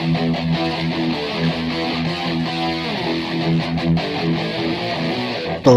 तो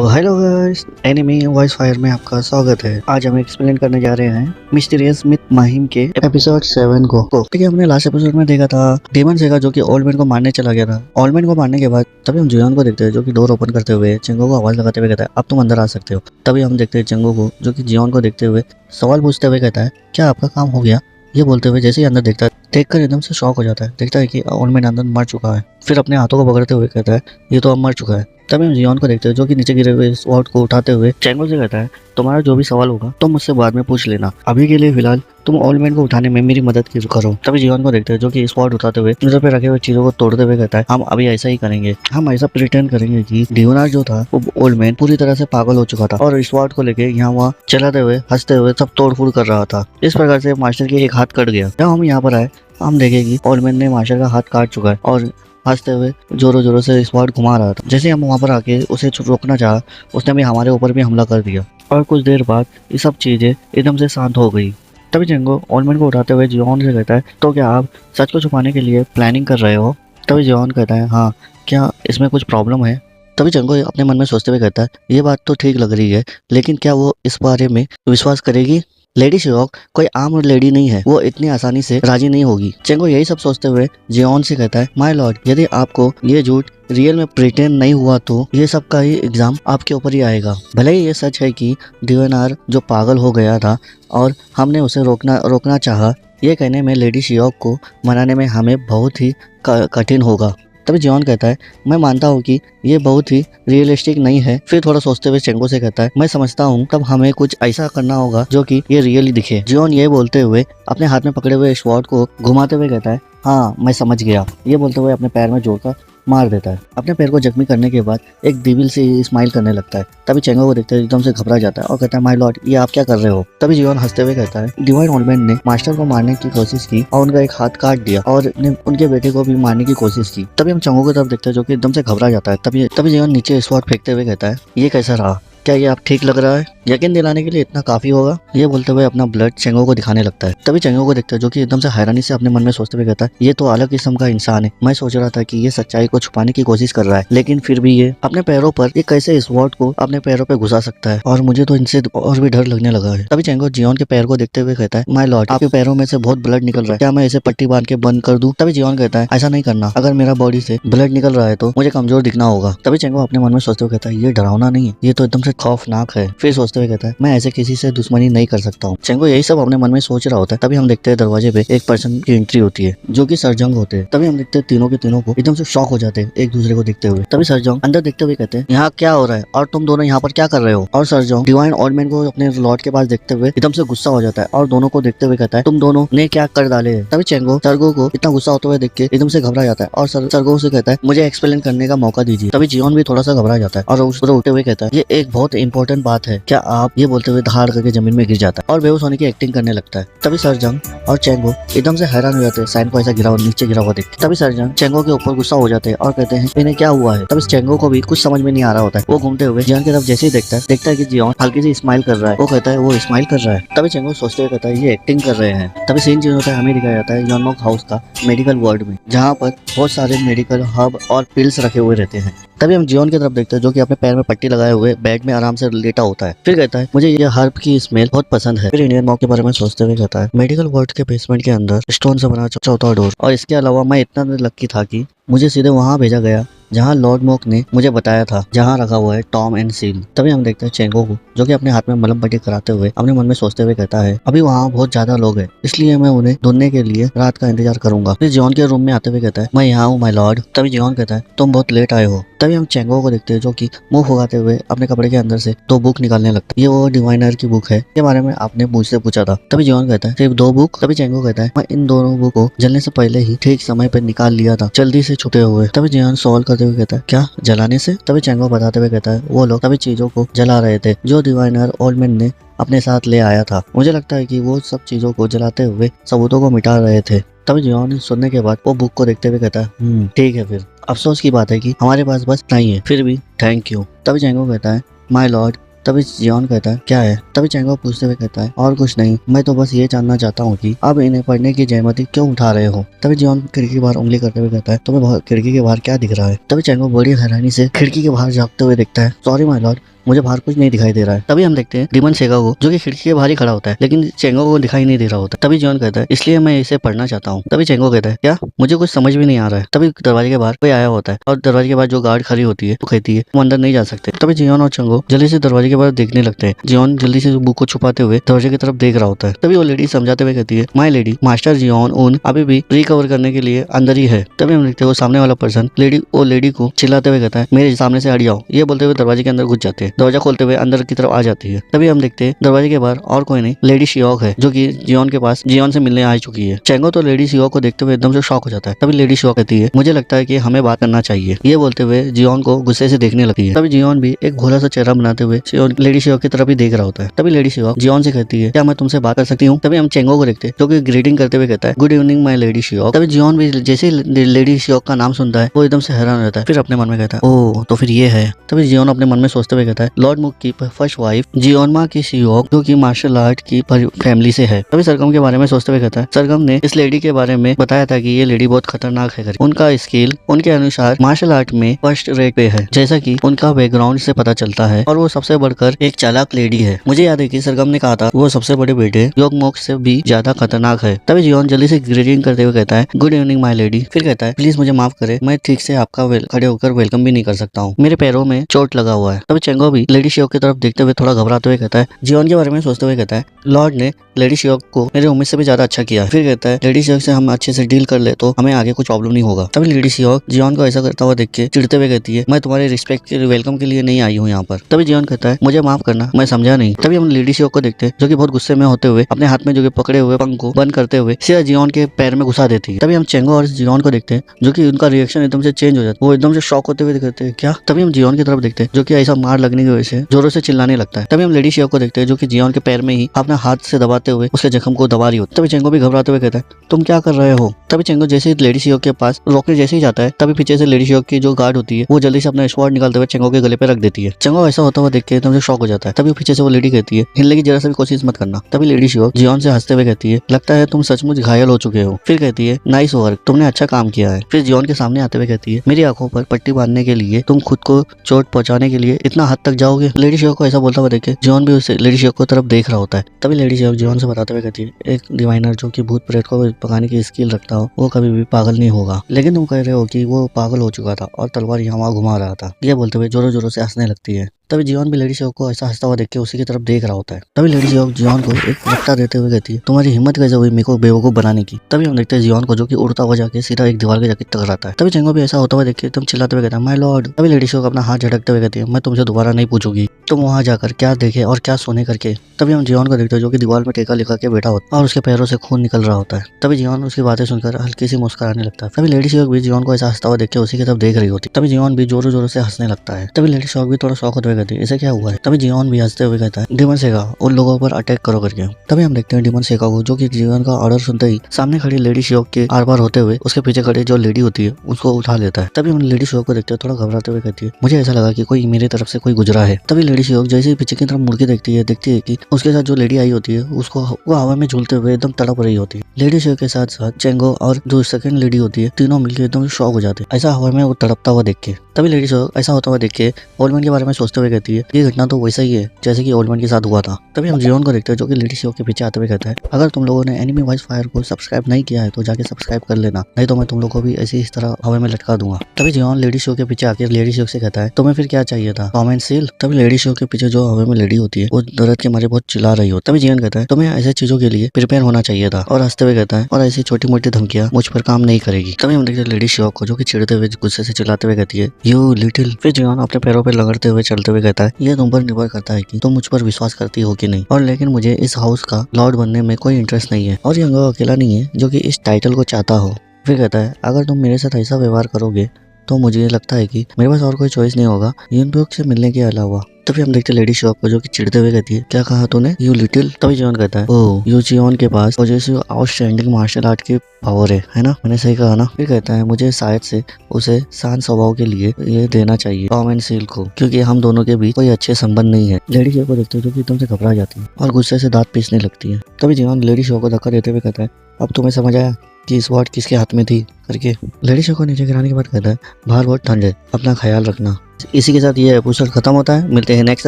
hello guys, enemy voice fire में आपका स्वागत है। आज हम एक्सप्लेन करने जा रहे हैं मिस्टीरियस मिथ महिम के एपिसोड 7 को। ठीक है, हमने लास्ट एपिसोड में देखा था डेमन सेगा जो कि ओल्ड मैन को मारने चला गया था। ओल्ड मैन को मारने के बाद तभी हम जियोन को देखते हैं जो कि डोर ओपन करते हुए चेंगो को आवाज लगाते हुए कहता है अब तुम अंदर आ सकते हो। तभी हम देखते हैं चेंगो को जो कि जियोन को देखते हुए सवाल पूछते हुए कहता है क्या आपका काम हो गया। ये बोलते हुए जैसे ही अंदर देखता है, देखकर एकदम से शॉक हो जाता है। देखता है कि ओल्ड मैन अंदर मर चुका है। फिर अपने हाथों को पकड़ते हुए कहता है ये तो अब मर चुका है। तभी हम जियोन को देखते हैं जो कि नीचे गिरे हुए स्वॉर्ड को उठाते हुए चेंगो से कहता है तुम्हारा जो भी सवाल होगा तुम मुझसे बाद में पूछ लेना, अभी के लिए फिलहाल तुम ओल्ड मैन को उठाने में मेरी मदद करो। तभी जियोन को देखते हैं जो कि स्वॉर्ड उठाते हुए मिरर पे रखे हुए चीजों को तोड़ते हुए कहता है हम अभी ऐसा ही करेंगे। हम ऐसा प्रिटेंड करेंगे कि डियोनार जो था वो ओल्ड मैन पूरी तरह से पागल हो चुका था और स्वॉर्ड को लेके यहाँ वहाँ चलाते हुए हंसते हुए सब तोड़ फोड़ कर रहा था। इस प्रकार से मास्टर के एक हाथ कट गया। जब हम यहाँ पर आए हम देखे कि ओल्ड मैन ने मास्टर का हाथ काट चुका है और हंसते हुए जोरों जोरों से स्वॉर्ड घुमा रहा था। जैसे हम वहाँ पर आके उसे रोकना चाहा, उसने भी हमारे ऊपर भी हमला कर दिया और कुछ देर बाद ये सब चीजें एकदम से शांत हो गई। तभी चेंगो ओल्ड मैन को उठाते हुए जियोन से कहता है तो क्या आप सच को छुपाने के लिए प्लानिंग कर रहे हो। तभी जियोन कहता है हाँ, क्या इसमें कुछ प्रॉब्लम है। तभी चेंगो अपने मन में सोचते हुए कहता है ये बात तो ठीक लग रही है, लेकिन क्या वो इस बारे में विश्वास करेगी। लेडी शियोक कोई आम लेडी नहीं है, वो इतनी आसानी से राजी नहीं होगी। चेंगो यही सब सोचते हुए जियोन से कहता है माय लॉर्ड, यदि आपको ये झूठ रियल में प्रिटेंड नहीं हुआ तो ये सब का ही एग्जाम आपके ऊपर ही आएगा। भले ही ये सच है कि डियोनार जो पागल हो गया था और हमने उसे रोकना चाहा, ये कहने में लेडी शियोक को मनाने में हमें बहुत ही कठिन होगा। तभी जियोन कहता है मैं मानता हूँ कि ये बहुत ही रियलिस्टिक नहीं है। फिर थोड़ा सोचते हुए चेंगो से कहता है मैं समझता हूँ तब हमें कुछ ऐसा करना होगा जो कि ये रियली दिखे। जियोन ये बोलते हुए अपने हाथ में पकड़े हुए स्वॉर्ड को घुमाते हुए कहता है हाँ मैं समझ गया। ये बोलते हुए अपने पैर में जोड़कर मार देता है। अपने पैर को जख्मी करने के बाद एक दिविल से स्माइल करने लगता है। तभी चेंगो को देखते एकदम से घबरा जाता है और कहता है माय लॉर्ड ये आप क्या कर रहे हो। तभी जियोन हंसते हुए कहता है डिवाइन ओल्ड मैन ने मास्टर को मारने की कोशिश की और उनका एक हाथ काट दिया और उनके बेटे को भी मारने की कोशिश की। तभी हम चेंगो की तरफ देखते हैं जो कि एकदम से घबरा जाता है। तभी जियोन नीचे स्वॉर्ड फेंकते हुए कहता है ये कैसा रहा, क्या ये आप ठीक लग रहा है, यकीन दिलाने के लिए इतना काफी होगा। ये बोलते हुए अपना ब्लड चेंगो को दिखाने लगता है। तभी चेंगो को देखता है जो कि एकदम से हैरानी से अपने मन में सोचते हुए कहता है ये तो अलग किस्म का इंसान है। मैं सोच रहा था कि ये सच्चाई को छुपाने की कोशिश कर रहा है, लेकिन फिर भी ये अपने पैरों पर ये कैसे इस स्वॉर्ड को अपने पैरों पे घुसा सकता है और मुझे तो इनसे और भी डर लगने लगा है। तभी चेंगो जियोन के पैर को देखते हुए कहता है माय लॉर्ड आपके पैरों में से बहुत ब्लड निकल रहा है, क्या मैं इसे पट्टी बांध के बंद कर दूं। तभी जियोन कहता है ऐसा नहीं करना, अगर मेरा बॉडी से ब्लड निकल रहा है तो मुझे कमजोर दिखना होगा। तभी चेंगो अपने मन में सोचते हुए कहता है ये डरावना नहीं है, ये तो एकदम से खौफनाक है। फिर सोचते हुए कहता है मैं ऐसे किसी से दुश्मनी नहीं कर सकता हूँ। चेंगो यही सब अपने मन में सोच रहा होता है। तभी हम देखते हैं दरवाजे पे एक पर्सन की एंट्री होती है जो कि सरजंग होते हैं। तभी हम देखते हैं तीनों के तीनों को एकदम से शॉक हो जाते हैं एक दूसरे को देखते हुए। तभी सरजंग अंदर देखते हुए कहते हैं यहाँ क्या हो रहा है और तुम दोनों यहाँ पर क्या कर रहे हो। और सरजंग डिवाइन ओल्ड मैन को अपने लॉर्ड के पास देखते हुए एकदम से गुस्सा हो जाता है और दोनों को देखते हुए कहता है तुम दोनों ने क्या कर डाले। तभी चेंगो सर्गो को इतना गुस्सा होते हुए देख के एकदम से घबरा जाता है और सर्गो से कहता है मुझे एक्सप्लेन करने का मौका दीजिए। तभी जियोन भी थोड़ा सा घबरा जाता है और उठते हुए कहता है ये एक बहुत इंपॉर्टेंट बात है, क्या आप। ये बोलते हुए धाड़ करके जमीन में गिर जाता है और बेहोश होने की एक्टिंग करने लगता है। तभी सरजंग और चेंगो एकदम से हैरान हो जाते हैं साइन को ऐसा नीचे गिरा हुआ देखते। तभी सरजंग चेंगो के ऊपर गुस्सा हो जाते हैं और कहते हैं इन्हें क्या हुआ है। तभी चेंगो को भी कुछ समझ में नहीं आ रहा होता है। वो घूमते हुए जियोन की तरफ जैसे ही देखता है कि जियोन हल्की सी स्माइल कर रहा है। वो कहता है वो स्माइल कर रहा है। तभी चेंगो सोचते हुए कहता है ये एक्टिंग कर रहे हैं। तभी सीन चेंज होता है, हमें दिखाया जाता है यॉनमॉक हाउस का मेडिकल वार्ड में, जहाँ पर बहुत सारे मेडिकल हब और पिल्स रखे हुए रहते हैं। तभी हम जियोन की तरफ देखते हैं जो कि अपने पैर में पट्टी लगाए हुए बेड में आराम से लेटा होता है। फिर कहता है मुझे ये हर्ब की स्मेल बहुत पसंद है। फिर इंडियन मॉक के बारे में सोचते हुए कहता है मेडिकल वार्ड के बेसमेंट के अंदर स्टोन से बना चौथा डोर, और इसके अलावा मैं इतना लक्की था कि मुझे सीधे वहाँ भेजा गया जहाँ लॉर्ड मॉक ने मुझे बताया था जहाँ रखा हुआ है टॉम एंड सील। तभी हम देखते हैं चेंगो को जो कि अपने हाथ में मलम पट्टी कराते हुए अपने मन में सोचते हुए कहता है अभी वहाँ बहुत ज्यादा लोग हैं, इसलिए मैं उन्हें ढूंढने के लिए रात का इंतजार करूंगा। फिर जियोन के रूम में आते हुए कहता है मैं यहाँ हूँ माय लॉर्ड। तभी जियोन कहता है तुम बहुत लेट आए हो। तभी हम चेंगो को देखते हैं जो कि मुंह फुगाते हुए अपने कपड़े के अंदर से 2 बुक निकालने लगता है। ये वो डिवाइनर की बुक है, के बारे में आपने मुझसे पूछा था। तभी जियोन कहता है सिर्फ 2 बुक। तभी चेंगो कहता है मैं इन दोनों बुक को जलने से पहले ही ठीक समय पर निकाल लिया था, जल्दी से छुपे हुए। तभी जियोन सवाल करते हुए कहता है क्या जलाने से। तभी चेंगो बताते हुए कहता है वो लोग तभी चीजों को जला रहे थे जो डिवाइनर ओल्ड मैन ने अपने साथ ले आया था। मुझे लगता है कि वो सब चीजों को जलाते हुए सबूतों को मिटा रहे थे। तभी जियोन सुनने के बाद वो बुक को देखते हुए कहता है ठीक है, फिर अफसोस की बात है कि हमारे पास बस नहीं है, फिर भी थैंक यू। तभी चेंगो कहता है माय लॉर्ड तभी जियोन कहता है क्या है। तभी चेंगो पूछते हुए कहता है और कुछ नहीं, मैं तो बस ये जानना चाहता हूँ कि अब इन्हें पढ़ने की जहमती क्यों उठा रहे हो। तभी जियोन खिड़की के बाहर उंगली करते हुए कहता है तुम्हें खिड़की के बाहर क्या दिख रहा है। तभी चेंगो बड़ी हैरानी से खिड़की के बाहर झांकते हुए दिखता है। सॉरी माय लॉर्ड, मुझे बाहर कुछ नहीं दिखाई दे रहा है। तभी हम देखते हैं डीमन सेगा को जो कि खिड़की के बाहर ही खड़ा होता है, लेकिन चेंगो को दिखाई नहीं दे रहा होता। तभी जियोन कहता है इसलिए मैं इसे पढ़ना चाहता हूँ। तभी चेंगो कहता है क्या, मुझे कुछ समझ भी नहीं आ रहा है। तभी दरवाजे के बाहर कोई आया होता है और दरवाजे के बाहर जो गार्ड खड़ी होती है वो कहती है तुम अंदर नहीं जा सकते। तभी जियोन और चेंगो जल्दी से दरवाजे के बाहर देखने लगते हैं। जियोन जल्दी से बुक को छुपाते हुए दरवाजे की तरफ देख रहा होता है। तभी वो लेडी समझाते हुए कहती है माय लेडी, मास्टर जियोन उन अभी भी रिकवर करने के लिए अंदर ही है। तभी हम देखते हैं वो सामने वाला पर्सन लेडी को चिल्लाते हुए कहता है मेरे सामने से हट जाओ। ये बोलते हुए दरवाजे के अंदर घुस जाते हैं। दरवाजा खोलते हुए अंदर की तरफ आ जाती है। तभी हम देखते हैं दरवाजे के बाहर और कोई नहीं, लेडी शियोक है जो कि जियोन के पास जियोन से मिलने आ चुकी है। चेंगो तो लेडी शियोक को देखते हुए एकदम से शॉक हो जाता है। तभी लेडी शियोक कहती है मुझे लगता है कि हमें बात करना चाहिए। ये बोलते हुए जियोन को गुस्से से देखने लगती है। तभी जियोन भी एक भोला सा चेहरा बनाते हुए लेडी शियोक की तरफ ही देख रहा होता है। तभी लेडी शियोक जियोन से कहती है क्या मैं तुमसे बात कर सकती हूँ। तभी हम चेंगो को देखते हैं जो कि ग्रीटिंग करते हुए कहता है गुड इवनिंग माय लेडी शियोक। तभी जियोन भी जैसे ही लेडी शियोक का नाम सुनता है वो एकदम से हैरान हो जाता है। फिर अपने मन में कहता है ओह तो फिर ये है। तभी जियोन अपने मन में सोचते हुए कहता है लॉर्ड मुक की फर्स्ट वाइफ जियोनमा की शियोक जो कि मार्शल आर्ट की फैमिली से है। तभी सरगम के बारे में सोचते हुए कहता है सरगम ने इस लेडी के बारे में बताया था कि ये लेडी बहुत खतरनाक है। उनका स्किल उनके अनुसार मार्शल आर्ट में फर्स्ट रेट पे है जैसा कि उनका बैकग्राउंड से पता चलता है और वो सबसे बढ़कर एक चालाक लेडी है। मुझे याद है कि सरगम ने कहा था वो सबसे बड़े बेटे योगमोक से भी ज्यादा खतरनाक है। तभी जियोन जल्दी से ग्रीटिंग करते हुए कहता है गुड इवनिंग माय लेडी। फिर कहता है प्लीज मुझे माफ करे, मैं ठीक से आपका खड़े होकर वेलकम भी नहीं कर सकता हूँ, मेरे पैरों में चोट लगा हुआ है। तभी चेंगो भी लेडी शियोक की तरफ देखते हुए थोड़ा घबराते हुए कहता है जियोन के बारे में सोचते हुए कहता है लॉर्ड ने लेडी शियोक को मेरे उम्मीद से भी ज्यादा अच्छा किया। फिर कहता है लेडी शियोक से हम अच्छे से डील कर ले तो हमें आगे कुछ प्रॉब्लम नहीं होगा। तभी लेडी शियोक जियोन को ऐसा करता हुआ देख के चिढ़ते हुए कहती है मैं तुम्हारे रिस्पेक्ट के वेलकम के लिए नहीं आई हूँ यहाँ पर। तभी जियोन कहता है मुझे माफ करना, मैं समझा नहीं। तभी हम लेडी शियोक को देखते हैं जो कि बहुत गुस्से में होते हुए अपने हाथ में जो कि पकड़े हुए पंख को बंद करते हुए सीधा जियोन के पैर में घुसा देती है। तभी हम चेंगो और जियोन को देखते हैं जो कि उनका रिएक्शन एकदम से चेंज हो जाता है, वो एकदम से शॉक होते हुए कहते हैं क्या। तभी हम जियोन की तरफ देखते हैं जो कि ऐसा मार लगने की वजह से जोरों से चिल्लाने लगता है। तभी हम लेडी शियोक को देखते हैं जो कि जियोन के पैर में ही अपना हाथ से दबाते हुए उसके जख्म को दबा रही होती है। तभी चेंगो भी घबराते हुए कहता है तुम क्या कर रहे हो। तभी चेंगो जैसे ही लेडी शियोक के पास रोकने जैसे ही जाता है तभी पीछे से लेडी शियोक की जो गार्ड होती है वो जल्दी से अपना स्वॉर्ड निकालते हुए चेंगो के गले पे रख देती है। चेंगो ऐसा होता हुआ देख के एकदम से शॉक हो जाता है। तभी पीछे से वो लेडी कहती है हिलने की जरा सा भी कोशिश मत करना। तभी लेडी शियोक जियोन से हंसते हुए कहती है लगता है तुम सचमुच घायल हो चुके हो। फिर कहती है नाइस वर्क, तुमने अच्छा काम किया है। फिर जियोन के सामने आते हुए कहती है मेरी आंखों पर पट्टी बांधने के लिए तुम खुद को चोट पहुंचाने के लिए इतना हद तक जाओगे। लेडी शियोक को ऐसा बोलता हुआ देख के जियोन भी उसे लेडी शियोक को तरफ देख रहा होता है। तभी लेडी शियोक जियोन से बताते हुए कहती है एक डिवाइनर जो कि भूत प्रेत को पकाने की स्किल रखता हो वो कभी भी पागल नहीं होगा, लेकिन तुम कह रहे हो कि वो पागल हो चुका था और तलवार यहाँ वहाँ घुमा रहा था। ये बोलते हुए जोरों जोरों से हंसने लगती है। तभी जियोन भी लेडी शियोक को ऐसा हंसता हुआ देख के उसी की तरफ देख रहा होता है। तभी लेडी शियोक जियोन को एक झटका देते हुए कहती है तुम्हारी हिम्मत कैसे हुई मेरे को बेवकूफ बनाने की। तभी हम देखते हैं जियोन को जो कि उड़ता हुआ जाके सीधा एक दीवार के जाके टकराता है। तभी चेंगो भी ऐसा होता हुआ देख के तुम चिल्लाते हुए कहता है माय लॉर्ड। तभी लेडी शियोक अपना हाथ झटकते हुए कहती है मैं तुमसे दोबारा नहीं पूछूंगी तुम वहाँ जाकर क्या देखे और क्या सुने करके। तभी हम जियोन को देखते हैं जो कि दीवार में टेका लिखा के बैठा होता है और उसके पैरों से खून निकल रहा होता है। तभी जियोन उसकी बातें सुनकर हल्की सी मुस्कुराने लगता है। तभी लेडी शियोक भी जियोन को ऐसा हंसता हुआ देख के उसी की तरफ देख रही होती है। तभी जियोन भी जोरों जोरों से हंसने लगता है। तभी लेडी शियोक भी थोड़ा शौक होते हुए कहती है इसे क्या हुआ है। तभी जियोन भी हंसते हुए कहता है डीमन सेगा उन लोगों पर अटैक करो करके। तभी हम देखते हैं डीमन सेगा को जो कि जियोन का ऑर्डर सुनते ही सामने खड़ी लेडी शियोक के आर पार होते हुए उसके पीछे खड़ी जो लेडी होती है उसको उठा लेता है। तभी हम लेडी शियोक को देखते हैं थोड़ा घबराते हुए कहती है मुझे ऐसा लगा कि कोई मेरी तरफ से कोई गुजरा है। तभी लेडी शियोक जैसे ही पीछे की तरफ मुड़ के देखती है कि उसके साथ जो लेडी आई होती है उसको वो हवा में झूलते हुए एकदम तड़प रही होती है। लेडी शियोक के साथ साथ चेंगो और जो सेकंड लेडी होती है तीनों मिलकर एकदम शॉक हो जाते हैं ऐसा हवा में वो तड़पता हुआ देख के। तभी लेडी शियोक ऐसा होता हुआ देख के ओल्ड मैन के बारे में सोचते हुए कहती है ये घटना तो वैसा ही है जैसे कि ओल्ड मैन के साथ हुआ था। तभी हम जियोन को देखते हैं जो कि लेडी शियोक के पीछे आते हुए कहता है अगर तुम लोगों ने एनिमी वॉइस फायर को सब्सक्राइब नहीं किया है तो जाके सब्सक्राइब कर लेना, नहीं तो मैं तुम लोगों को भी ऐसे इस तरह हवा में लटका दूंगा। तभी जियोन लेडी शियोक के पीछे आकर लेडी शियोक से कहता है तुम्हें फिर क्या चाहिए था कमेंट सील। तभी लेडी शियोक के पीछे जो हवा में लेडी होती है वो दर्द के मारे बहुत चिल्ला रही हो। तभी जियोन कहता है तुम्हें ऐसे चीजों के लिए प्रिपेयर होना चाहिए था और हंसते हुए कहता है और ऐसी छोटी मोटी धमकियां मुझ पर काम नहीं करेगी। तभी हम देखते हैं लेडी शियोक को जो कि चिढ़ते हुए गुस्से से चिल्लाते हुए कहती है यू लिटिल। फिर जियोन अपने पैरों पर लगड़ते हुए चलते हुए कहता है ये तुम पर निर्भर करता है कि तुम मुझ पर विश्वास करती हो कि नहीं, और लेकिन मुझे इस हाउस का लॉर्ड बनने में कोई इंटरेस्ट नहीं है और यंगो अकेला नहीं है जो कि इस टाइटल को चाहता हो। फिर कहता है अगर तुम मेरे साथ ऐसा व्यवहार करोगे तो मुझे लगता है कि मेरे पास और कोई चॉइस नहीं होगा यूनबोक से मिलने के अलावा। तभी हम देखते लेडी शॉप को जो कि चिढ़ते हुए कहती है, क्या कहा तूने यू लिटिल। तभी जियोन कहता है, ओह यू जियोन के पास पॉजिटिव आउटस्टैंडिंग मार्शल आर्ट की पावर है ना, मैंने सही कहा ना। फिर कहता है मुझे शायद से उसे शांत स्वभाव के लिए ये देना चाहिए टॉम एंड सील को, क्योंकि हम दोनों के बीच कोई अच्छे संबंध नहीं है। लेडी शॉप को देखते हुए जो कि एकदम से घबरा जाती है और गुस्से से दांत पीसने लगती है। तभी जियोन लेडी शॉप को धक्का देते हुए कहता है, अब तुम्हें समझ आया कि स्वॉर्ड किसके हाथ में थी करके। लेडी शॉप को नीचे गिराने के बाद कहता है, बाहर बहुत ठंड है, अपना ख्याल रखना। इसी के साथ ये एपिसोड खत्म होता है। मिलते हैं नेक्स्ट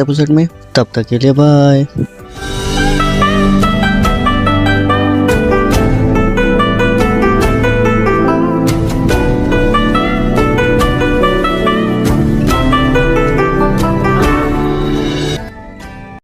एपिसोड में, तब तक के लिए बाय।